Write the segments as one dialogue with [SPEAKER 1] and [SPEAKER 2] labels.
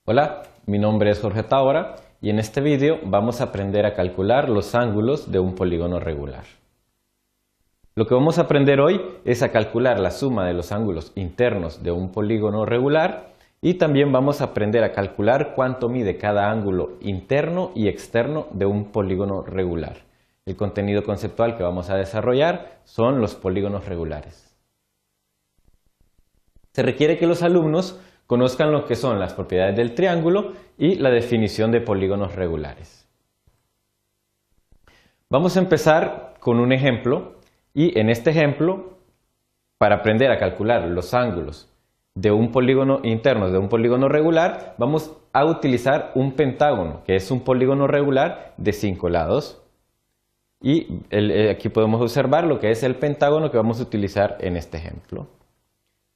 [SPEAKER 1] Hola, mi nombre es Jorge Tábora y en este vídeo vamos a aprender a calcular los ángulos de un polígono regular. Lo que vamos a aprender hoy es a calcular la suma de los ángulos internos de un polígono regular y también vamos a aprender a calcular cuánto mide cada ángulo interno y externo de un polígono regular. El contenido conceptual que vamos a desarrollar son los polígonos regulares. Se requiere que los alumnos conozcan lo que son las propiedades del triángulo y la definición de polígonos regulares. Vamos a empezar con un ejemplo y en este ejemplo, para aprender a calcular los ángulos de un polígono interno de un polígono regular, vamos a utilizar un pentágono, que es un polígono regular de 5 lados. Y aquí podemos observar lo que es el pentágono que vamos a utilizar en este ejemplo.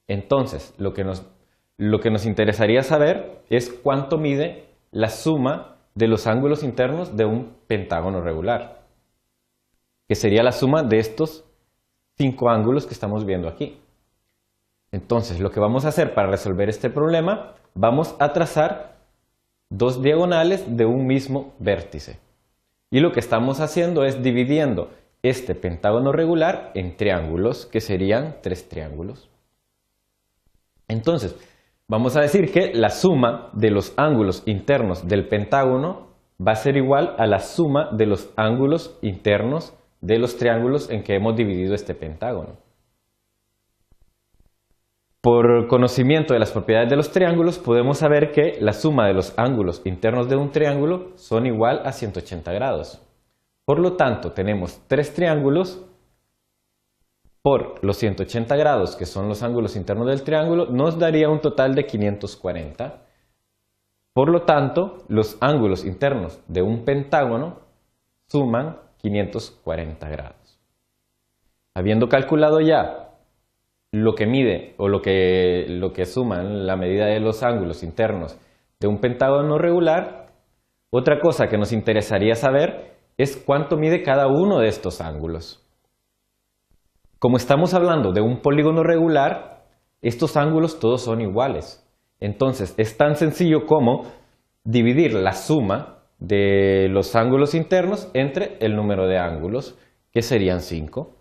[SPEAKER 1] Entonces, lo que nos interesaría saber es cuánto mide la suma de los ángulos internos de un pentágono regular, que sería la suma de estos 5 ángulos que estamos viendo aquí. Entonces, lo que vamos a hacer para resolver este problema, vamos a trazar dos diagonales de un mismo vértice. Y lo que estamos haciendo es dividiendo este pentágono regular en triángulos, que serían 3 triángulos. Entonces, vamos a decir que la suma de los ángulos internos del pentágono va a ser igual a la suma de los ángulos internos de los triángulos en que hemos dividido este pentágono. Por conocimiento de las propiedades de los triángulos, podemos saber que la suma de los ángulos internos de un triángulo son igual a 180 grados. Por lo tanto, tenemos 3 triángulos por los 180 grados, que son los ángulos internos del triángulo, nos daría un total de 540. Por lo tanto, los ángulos internos de un pentágono suman 540 grados. Habiendo calculado ya lo que mide o lo que suman la medida de los ángulos internos de un pentágono regular, otra cosa que nos interesaría saber es cuánto mide cada uno de estos ángulos. Como estamos hablando de un polígono regular, estos ángulos todos son iguales. Entonces es tan sencillo como dividir la suma de los ángulos internos entre el número de ángulos, que serían 5.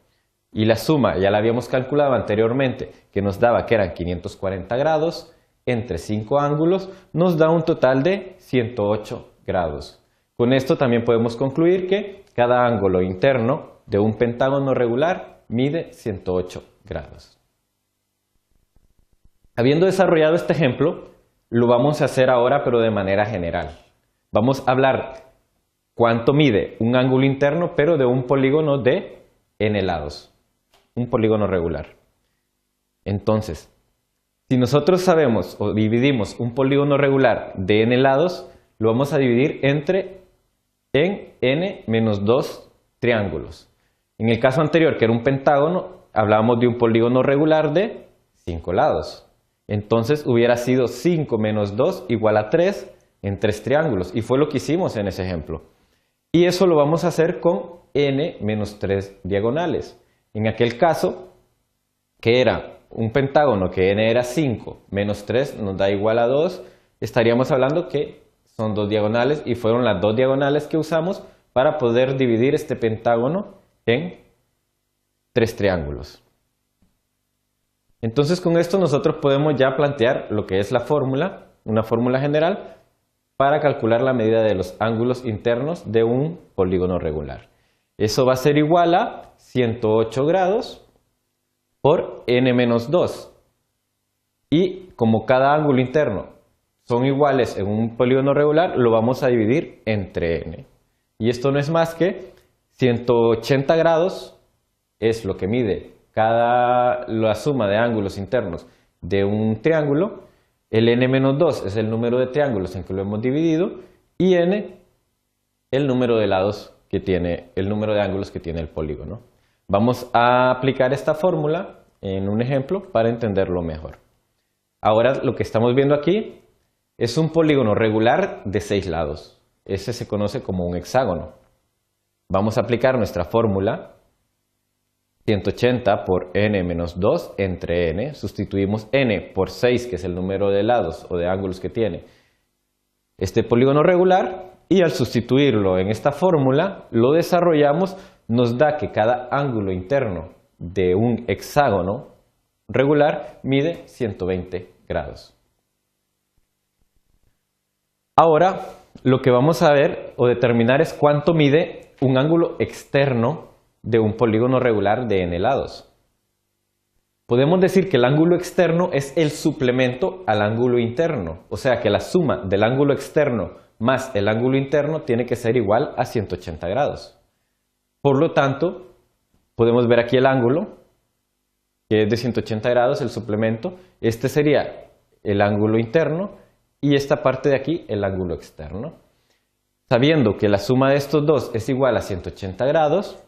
[SPEAKER 1] Y la suma, ya la habíamos calculado anteriormente, que nos daba que eran 540 grados, entre 5 ángulos, nos da un total de 108 grados. Con esto también podemos concluir que cada ángulo interno de un pentágono regular mide 108 grados. Habiendo desarrollado este ejemplo, lo vamos a hacer ahora pero de manera general. Vamos a hablar cuánto mide un ángulo interno pero de un polígono de n lados, un polígono regular. Entonces, si nosotros sabemos o dividimos un polígono regular de n lados, lo vamos a dividir en n menos 2 triángulos. En el caso anterior, que era un pentágono, hablábamos de un polígono regular de 5 lados. Entonces hubiera sido 5 menos 2 igual a 3 en 3 triángulos. Y fue lo que hicimos en ese ejemplo. Y eso lo vamos a hacer con n menos 3 diagonales. En aquel caso, que era un pentágono que n era 5 menos 3 nos da igual a 2, estaríamos hablando que son 2 diagonales y fueron las 2 diagonales que usamos para poder dividir este pentágono en 3 triángulos. Entonces con esto nosotros podemos ya plantear lo que es la fórmula, una fórmula general para calcular la medida de los ángulos internos de un polígono regular. Eso va a ser igual a 108 grados por n menos 2. Y como cada ángulo interno son iguales en un polígono regular, lo vamos a dividir entre n. Y esto no es más que 180 grados es lo que mide la suma de ángulos internos de un triángulo, el n menos 2 es el número de triángulos en que lo hemos dividido y n el número de lados que tiene, el número de ángulos que tiene el polígono. Vamos a aplicar esta fórmula en un ejemplo para entenderlo mejor. Ahora lo que estamos viendo aquí es un polígono regular de 6 lados. Ese se conoce como un hexágono. Vamos a aplicar nuestra fórmula 180 por n menos 2 entre n, sustituimos n por 6, que es el número de lados o de ángulos que tiene, este polígono regular y al sustituirlo en esta fórmula, lo desarrollamos, nos da que cada ángulo interno de un hexágono regular mide 120 grados. Ahora, lo que vamos a ver o determinar es cuánto mide un ángulo externo de un polígono regular de n lados. Podemos decir que el ángulo externo es el suplemento al ángulo interno, o sea que la suma del ángulo externo más el ángulo interno tiene que ser igual a 180 grados. Por lo tanto, podemos ver aquí el ángulo, que es de 180 grados, el suplemento. Este sería el ángulo interno y esta parte de aquí el ángulo externo. Sabiendo que la suma de estos dos es igual a 180 grados,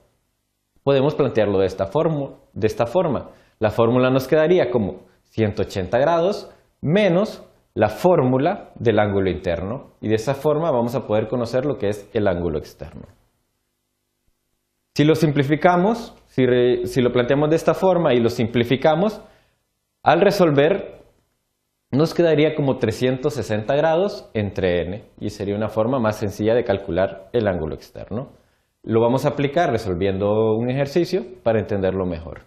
[SPEAKER 1] podemos plantearlo de esta forma. La fórmula nos quedaría como 180 grados menos la fórmula del ángulo interno. Y de esa forma vamos a poder conocer lo que es el ángulo externo. Si lo simplificamos, si lo planteamos de esta forma y lo simplificamos, al resolver nos quedaría como 360 grados entre n y sería una forma más sencilla de calcular el ángulo externo. Lo vamos a aplicar resolviendo un ejercicio para entenderlo mejor.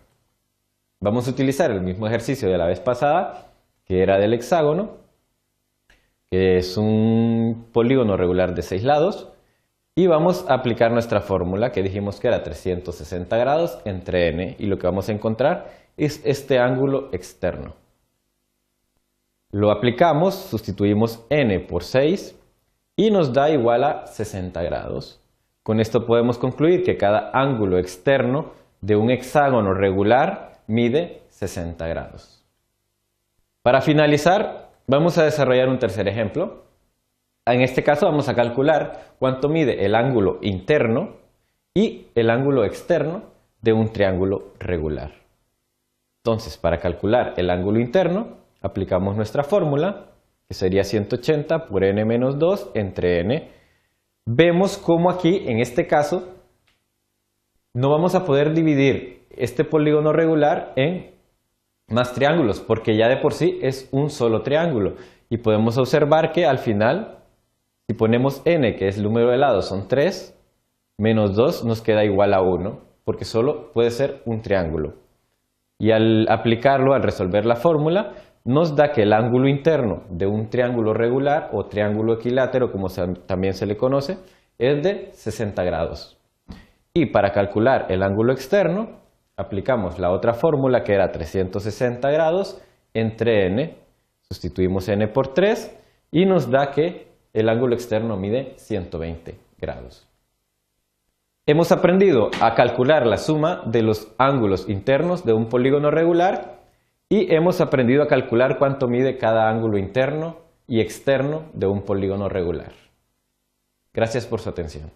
[SPEAKER 1] Vamos a utilizar el mismo ejercicio de la vez pasada, que era del hexágono, que es un polígono regular de 6 lados, y vamos a aplicar nuestra fórmula que dijimos que era 360 grados entre n, y lo que vamos a encontrar es este ángulo externo. Lo aplicamos, sustituimos n por 6 y nos da igual a 60 grados. Con esto podemos concluir que cada ángulo externo de un hexágono regular mide 60 grados. Para finalizar, vamos a desarrollar un tercer ejemplo. En este caso vamos a calcular cuánto mide el ángulo interno y el ángulo externo de un triángulo regular. Entonces, para calcular el ángulo interno, aplicamos nuestra fórmula, que sería 180 por n menos 2 entre n. Vemos cómo aquí, en este caso, no vamos a poder dividir este polígono regular en más triángulos, porque ya de por sí es un solo triángulo. Y podemos observar que al final, si ponemos n, que es el número de lados, son 3, menos 2 nos queda igual a 1, porque solo puede ser un triángulo. Y al aplicarlo, al resolver la fórmula, nos da que el ángulo interno de un triángulo regular o triángulo equilátero, como también se le conoce, es de 60 grados. Y para calcular el ángulo externo, aplicamos la otra fórmula que era 360 grados entre n, sustituimos n por 3 y nos da que el ángulo externo mide 120 grados. Hemos aprendido a calcular la suma de los ángulos internos de un polígono regular y hemos aprendido a calcular cuánto mide cada ángulo interno y externo de un polígono regular. Gracias por su atención.